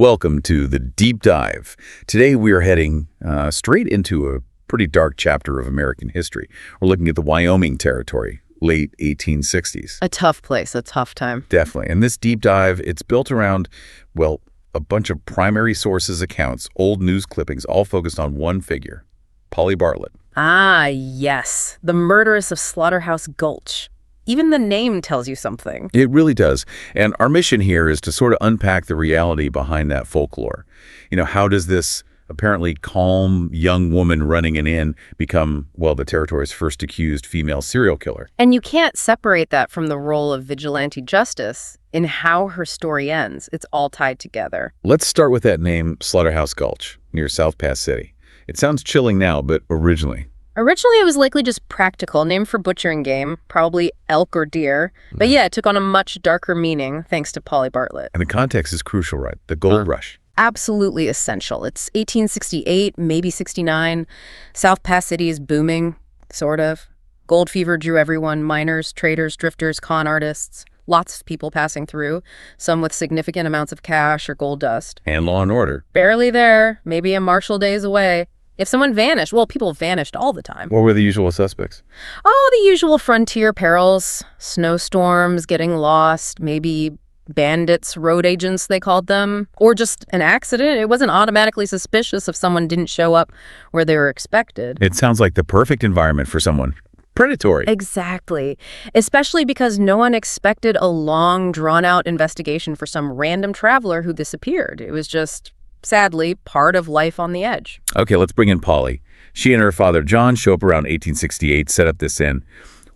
Welcome to the Deep Dive. Today we are heading straight into a pretty dark chapter of American history. We're looking at the Wyoming Territory, late 1860s. A tough place, a tough time. Definitely. And this deep dive, it's built around, well, a bunch of primary sources accounts, old news clippings, all focused on one figure, Polly Bartlett. Ah, yes. The murderess of Slaughterhouse Gulch. Even the name tells you something. It really does. And our mission here is to sort of unpack the reality behind that folklore. You know, how does this apparently calm young woman running an inn become, well, the territory's first accused female serial killer? And you can't separate that from the role of vigilante justice in how her story ends. It's all tied together. Let's start with that name, Slaughterhouse Gulch, near South Pass City. It sounds chilling now, but originally... Originally, it was likely just practical, named for butchering game, probably elk or deer. But yeah, it took on a much darker meaning thanks to Polly Bartlett. And the context is crucial, right? The gold rush. Absolutely essential. It's 1868, maybe 69. South Pass City is booming, sort of. Gold fever drew everyone, miners, traders, drifters, con artists. Lots of people passing through, some with significant amounts of cash or gold dust. And law and order. Barely there, maybe a martial days away. If someone vanished, well, people vanished all the time. What were the usual suspects? Oh, the usual frontier perils, snowstorms, getting lost, maybe bandits, road agents, they called them, or just an accident. It wasn't automatically suspicious if someone didn't show up where they were expected. It sounds like the perfect environment for someone predatory. Exactly. Especially because no one expected a long, drawn-out investigation for some random traveler who disappeared. It was just... sadly, part of life on the edge. Okay, let's bring in Polly. She and her father, John, show up around 1868, set up this inn.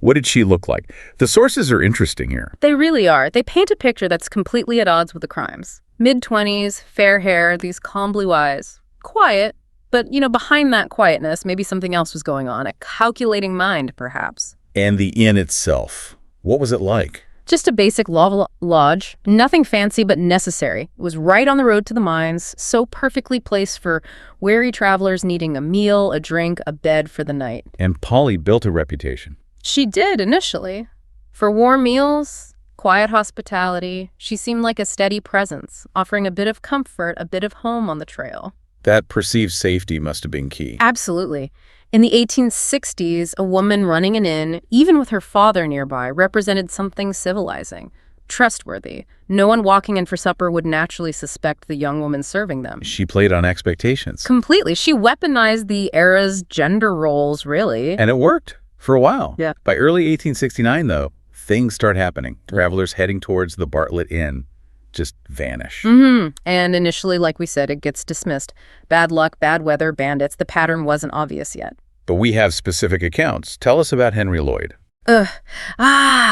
What did she look like? The sources are interesting here. They really are. They paint a picture that's completely at odds with the crimes. Mid-20s, fair hair, these calm blue eyes. Quiet, but, behind that quietness, maybe something else was going on. A calculating mind, perhaps. And the inn itself, what was it like? Just a basic lodge, nothing fancy but necessary. It was right on the road to the mines, so perfectly placed for weary travelers needing a meal, a drink, a bed for the night. And Polly built a reputation. She did initially. For warm meals, quiet hospitality, she seemed like a steady presence, offering a bit of comfort, a bit of home on the trail. That perceived safety must have been key. Absolutely. In the 1860s, a woman running an inn, even with her father nearby, represented something civilizing, trustworthy. No one walking in for supper would naturally suspect the young woman serving them. She played on expectations. Completely. She weaponized the era's gender roles, really. And it worked for a while. Yeah. By early 1869, though, things start happening. Travelers heading towards the Bartlett Inn just vanish. And initially, like we said, it gets dismissed. Bad luck, bad weather, bandits. The pattern wasn't obvious yet. But we have specific accounts. Tell us about Henry Lloyd.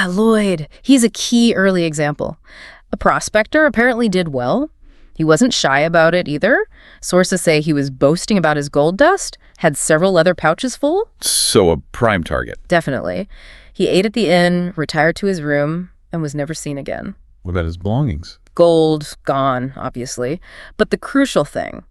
Lloyd. He's a key early example. A prospector, apparently did well. He wasn't shy about it either. Sources say he was boasting about his gold dust, had several leather pouches full. So a prime target. Definitely. He ate at the inn, retired to his room, and was never seen again. What about his belongings? Gold, gone, obviously. But the crucial thing,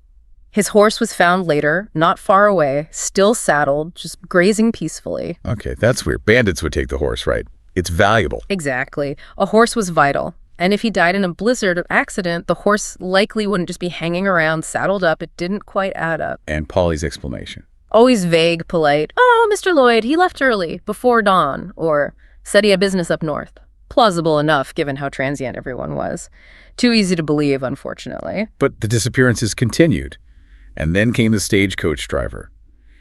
his horse was found later, not far away, still saddled, just grazing peacefully. Okay, that's weird. Bandits would take the horse, right? It's valuable. Exactly. A horse was vital. And if he died in a blizzard or accident, the horse likely wouldn't just be hanging around, saddled up. It didn't quite add up. And Polly's explanation. Always vague, polite. Oh, Mr. Lloyd, he left early, before dawn, or said he had business up north. Plausible enough, given how transient everyone was. Too easy to believe, unfortunately. But the disappearances continued. And then came the stagecoach driver.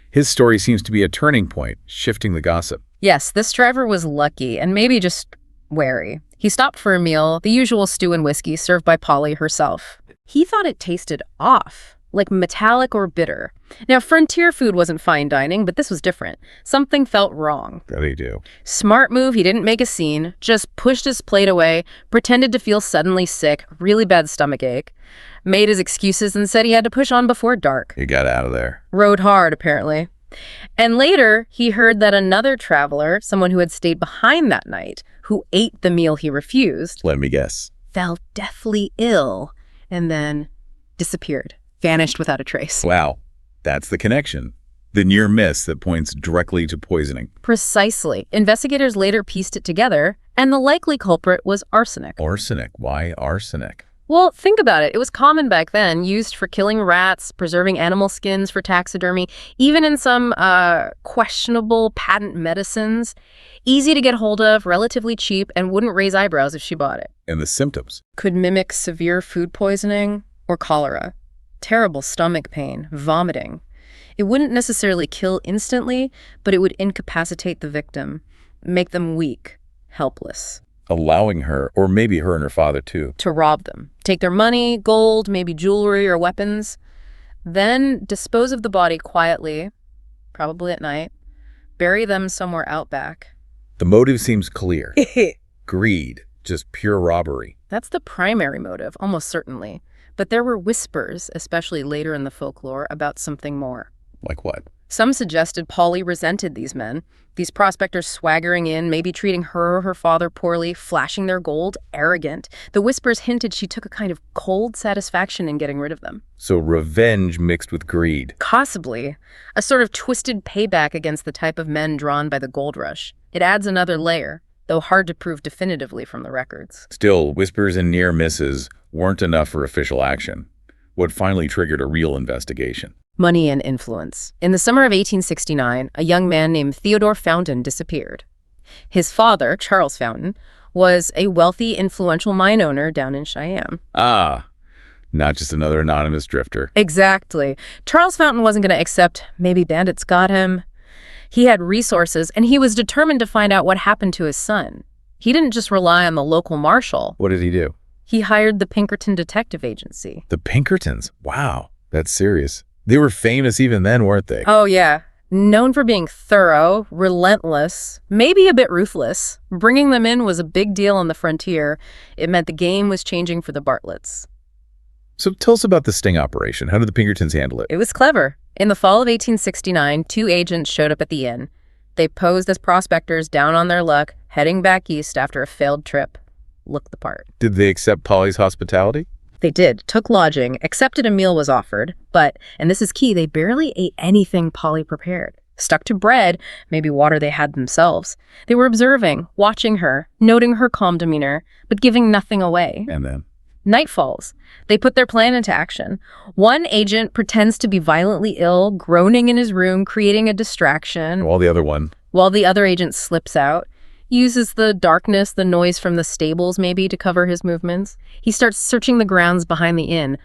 His story seems to be a turning point, shifting the gossip. Yes, this driver was lucky, and maybe just wary. He stopped for a meal, the usual stew and whiskey served by Polly herself. He thought it tasted off, like metallic or bitter. Now, frontier food wasn't fine dining, but this was different. Something felt wrong. They do. Smart move, he didn't make a scene, just pushed his plate away, pretended to feel suddenly sick, really bad stomach ache, made his excuses and said he had to push on before dark. He got out of there. Rode hard, apparently. And later, he heard that another traveler, someone who had stayed behind that night, who ate the meal he refused, Let me guess. fell deathly ill and then disappeared. Vanished without a trace. Wow. That's the connection. The near miss that points directly to poisoning. Precisely. Investigators later pieced it together, and the likely culprit was arsenic. Arsenic. Why arsenic? Well, think about it. It was common back then, used for killing rats, preserving animal skins for taxidermy, even in some questionable patent medicines. Easy to get hold of, relatively cheap, and wouldn't raise eyebrows if she bought it. And the symptoms? Could mimic severe food poisoning or cholera. Terrible stomach pain, vomiting. It wouldn't necessarily kill instantly, but it would incapacitate the victim, make them weak, helpless. Allowing her, or maybe her and her father too, To rob them. Take their money, gold, maybe jewelry or weapons. Then dispose of the body quietly, probably at night. Bury them somewhere out back. The motive seems clear. Greed, just pure robbery. That's the primary motive, almost certainly. But there were whispers, especially later in the folklore, about something more. Like what? Some suggested Polly resented these men, these prospectors swaggering in, maybe treating her or her father poorly, flashing their gold, arrogant. The whispers hinted she took a kind of cold satisfaction in getting rid of them. So revenge mixed with greed. Possibly. A sort of twisted payback against the type of men drawn by the gold rush. It adds another layer, though hard to prove definitively from the records. Still, whispers and near misses weren't enough for official action. What finally triggered a real investigation? Money and influence. In the summer of 1869, a young man named Theodore Fountain disappeared. His father, Charles Fountain, was a wealthy, influential mine owner down in Cheyenne. Ah, not just another anonymous drifter. Exactly. Charles Fountain wasn't going to accept maybe bandits got him. He had resources, and he was determined to find out what happened to his son. He didn't just rely on the local marshal. What did he do? He hired the Pinkerton Detective Agency. The Pinkertons? Wow, that's serious. They were famous even then, weren't they? Oh, yeah. Known for being thorough, relentless, maybe a bit ruthless. Bringing them in was a big deal on the frontier. It meant the game was changing for the Bartletts. So tell us about the sting operation. How did the Pinkertons handle it? It was clever. In the fall of 1869, 2 agents showed up at the inn. They posed as prospectors down on their luck, heading back east after a failed trip. Looked the part. Did they accept Polly's hospitality? They did, took lodging, accepted a meal was offered, but, and this is key, they barely ate anything Polly prepared. Stuck to bread, maybe water they had themselves. They were observing, watching her, noting her calm demeanor, but giving nothing away. And then? Night falls. They put their plan into action. One agent pretends to be violently ill, groaning in his room, creating a distraction. While the other one? While the other agent slips out. Uses the darkness, the noise from the stables maybe, to cover his movements. He starts searching the grounds behind the inn,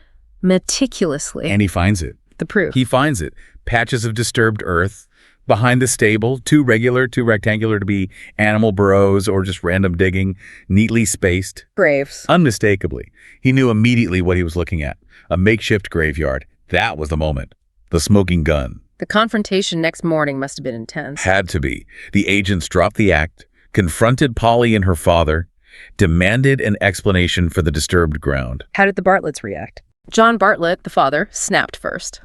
meticulously. And he finds it. The proof. He finds it. Patches of disturbed earth. Behind the stable, too regular, too rectangular to be animal burrows or just random digging, neatly spaced. Graves. Unmistakably. He knew immediately what he was looking at. A makeshift graveyard. That was the moment. The smoking gun. The confrontation next morning must have been intense. Had to be. The agents dropped the act, confronted Polly and her father, demanded an explanation for the disturbed ground. How did the Bartletts react? John Bartlett, the father, snapped first.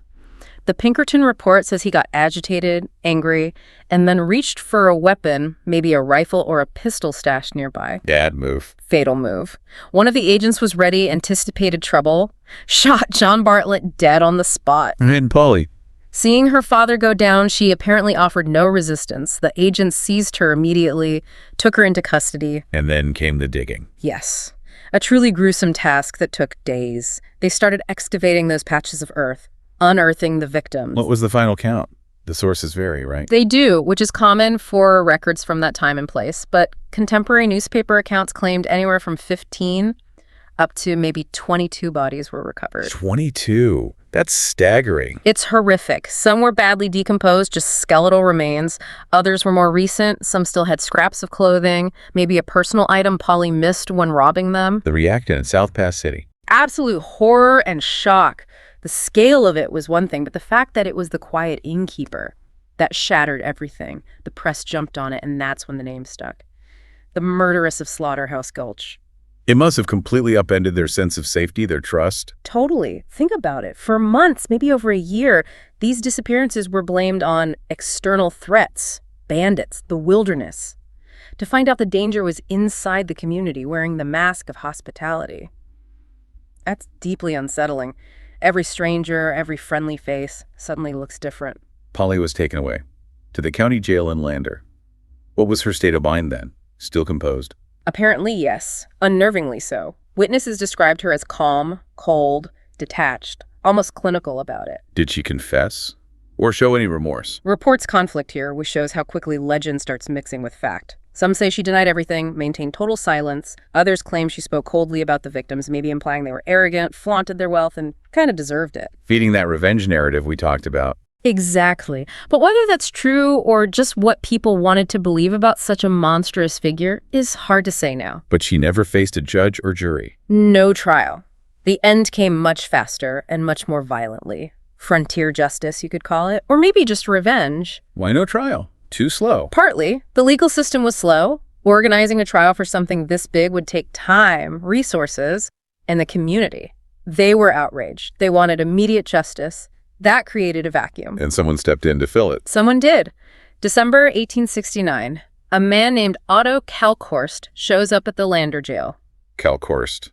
The Pinkerton report says he got agitated, angry, and then reached for a weapon, maybe a rifle or a pistol stashed nearby. Dad move. Fatal move. One of the agents was ready, anticipated trouble, shot John Bartlett dead on the spot. And Polly. Seeing her father go down, she apparently offered no resistance. The agents seized her immediately, took her into custody. And then came the digging. Yes. A truly gruesome task that took days. They started excavating those patches of earth, unearthing the victims. What was the final count? The sources vary, right? They do, which is common for records from that time and place, but contemporary newspaper accounts claimed anywhere from 15 up to maybe 22 bodies were recovered. 22. That's staggering. It's horrific. Some were badly decomposed, just skeletal remains. Others were more recent. Some still had scraps of clothing, maybe a personal item Polly missed when robbing them. The reactant in South Pass City. Absolute horror and shock. The scale of it was one thing, but the fact that it was the quiet innkeeper, that shattered everything. The press jumped on it, and that's when the name stuck. The murderess of Slaughterhouse Gulch. It must have completely upended their sense of safety, their trust. Totally. Think about it. For months, maybe over a year, these disappearances were blamed on external threats, bandits, the wilderness. To find out the danger was inside the community, wearing the mask of hospitality. That's deeply unsettling. Every stranger, every friendly face suddenly looks different. Polly was taken away to the county jail in Lander. What was her state of mind then? Still composed? Apparently, yes. Unnervingly so. Witnesses described her as calm, cold, detached, almost clinical about it. Did she confess? Or show any remorse? Reports conflict here, which shows how quickly legend starts mixing with fact. Some say she denied everything, maintained total silence. Others claim she spoke coldly about the victims, maybe implying they were arrogant, flaunted their wealth, and kind of deserved it. Feeding that revenge narrative we talked about. Exactly. But whether that's true or just what people wanted to believe about such a monstrous figure is hard to say now. But she never faced a judge or jury. No trial. The end came much faster and much more violently. Frontier justice, you could call it, or maybe just revenge. Why no trial? Too slow. Partly. The legal system was slow. Organizing a trial for something this big would take time, resources, and the community. They were outraged. They wanted immediate justice. That created a vacuum. And someone stepped in to fill it. Someone did. December 1869, a man named Otto Kalkhorst shows up at the Lander jail. Kalkhorst.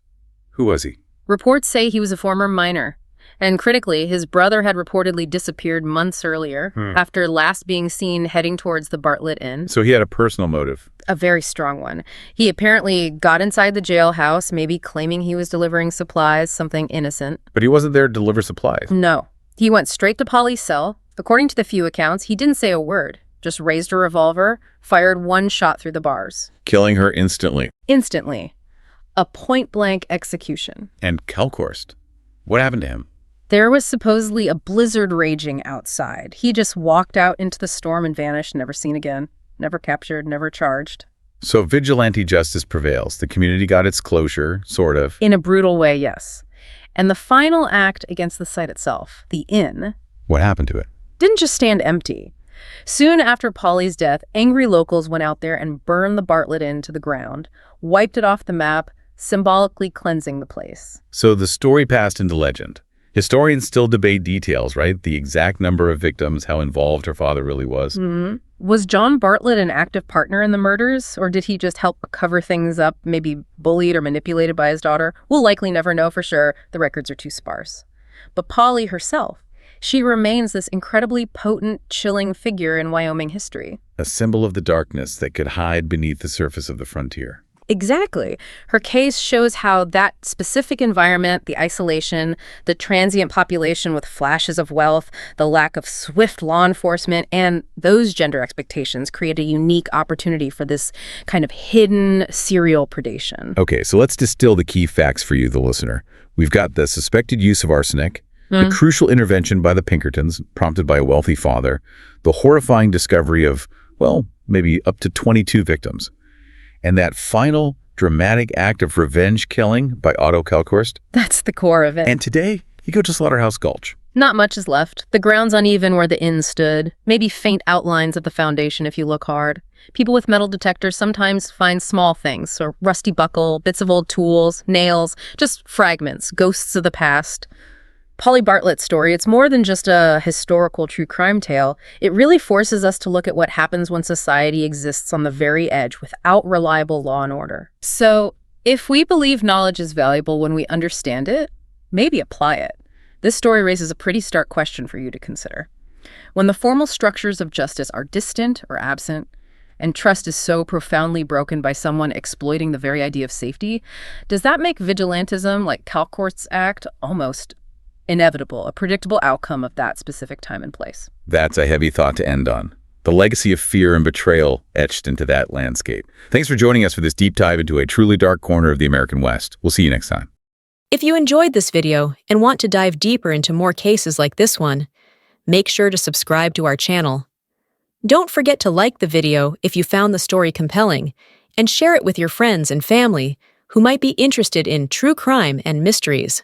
Who was he? Reports say he was a former miner. And critically, his brother had reportedly disappeared months earlier after last being seen heading towards the Bartlett Inn. So he had a personal motive. A very strong one. He apparently got inside the jailhouse, maybe claiming he was delivering supplies, something innocent. But he wasn't there to deliver supplies. No. He went straight to Polly's cell. According to the few accounts, he didn't say a word, just raised a revolver, fired one shot through the bars. Killing her instantly. Instantly. A point-blank execution. And Kalkhorst. What happened to him? There was supposedly a blizzard raging outside. He just walked out into the storm and vanished, never seen again. Never captured, never charged. So vigilante justice prevails. The community got its closure, sort of. In a brutal way, yes. And the final act against the site itself, the inn, What happened to it? didn't just stand empty. Soon after Polly's death, angry locals went out there and burned the Bartlett Inn to the ground, wiped it off the map, symbolically cleansing the place. So the story passed into legend. Historians still debate details, right? The exact number of victims, how involved her father really was. Was John Bartlett an active partner in the murders, or did he just help cover things up, maybe bullied or manipulated by his daughter? We'll likely never know for sure. The records are too sparse. But Polly herself, she remains this incredibly potent, chilling figure in Wyoming history. A symbol of the darkness that could hide beneath the surface of the frontier. Exactly. Her case shows how that specific environment, the isolation, the transient population with flashes of wealth, the lack of swift law enforcement, and those gender expectations create a unique opportunity for this kind of hidden serial predation. Okay, so let's distill the key facts for you, the listener. We've got the suspected use of arsenic, the crucial intervention by the Pinkertons, prompted by a wealthy father, the horrifying discovery of, well, maybe up to 22 victims. And that final dramatic act of revenge killing by Otto Kalkhorst. That's the core of it. And today, you go to Slaughterhouse Gulch. Not much is left. The ground's uneven where the inn stood. Maybe faint outlines of the foundation if you look hard. People with metal detectors sometimes find small things, so rusty buckle, bits of old tools, nails, just fragments, ghosts of the past. Polly Bartlett's story, it's more than just a historical true crime tale. It really forces us to look at what happens when society exists on the very edge without reliable law and order. So, if we believe knowledge is valuable when we understand it, maybe apply it. This story raises a pretty stark question for you to consider. When the formal structures of justice are distant or absent, and trust is so profoundly broken by someone exploiting the very idea of safety, does that make vigilantism, like Kalkhorst's act, almost inevitable, a predictable outcome of that specific time and place? That's a heavy thought to end on. The legacy of fear and betrayal etched into that landscape. Thanks for joining us for this deep dive into a truly dark corner of the American West. We'll see you next time. If you enjoyed this video and want to dive deeper into more cases like this one, make sure to subscribe to our channel. Don't forget to like the video if you found the story compelling, and share it with your friends and family who might be interested in true crime and mysteries.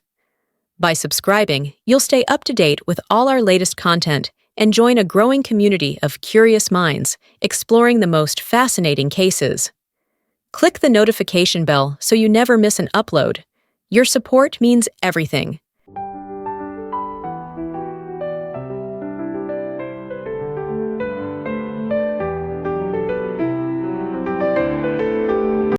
By subscribing, you'll stay up to date with all our latest content and join a growing community of curious minds exploring the most fascinating cases. Click the notification bell so you never miss an upload. Your support means everything.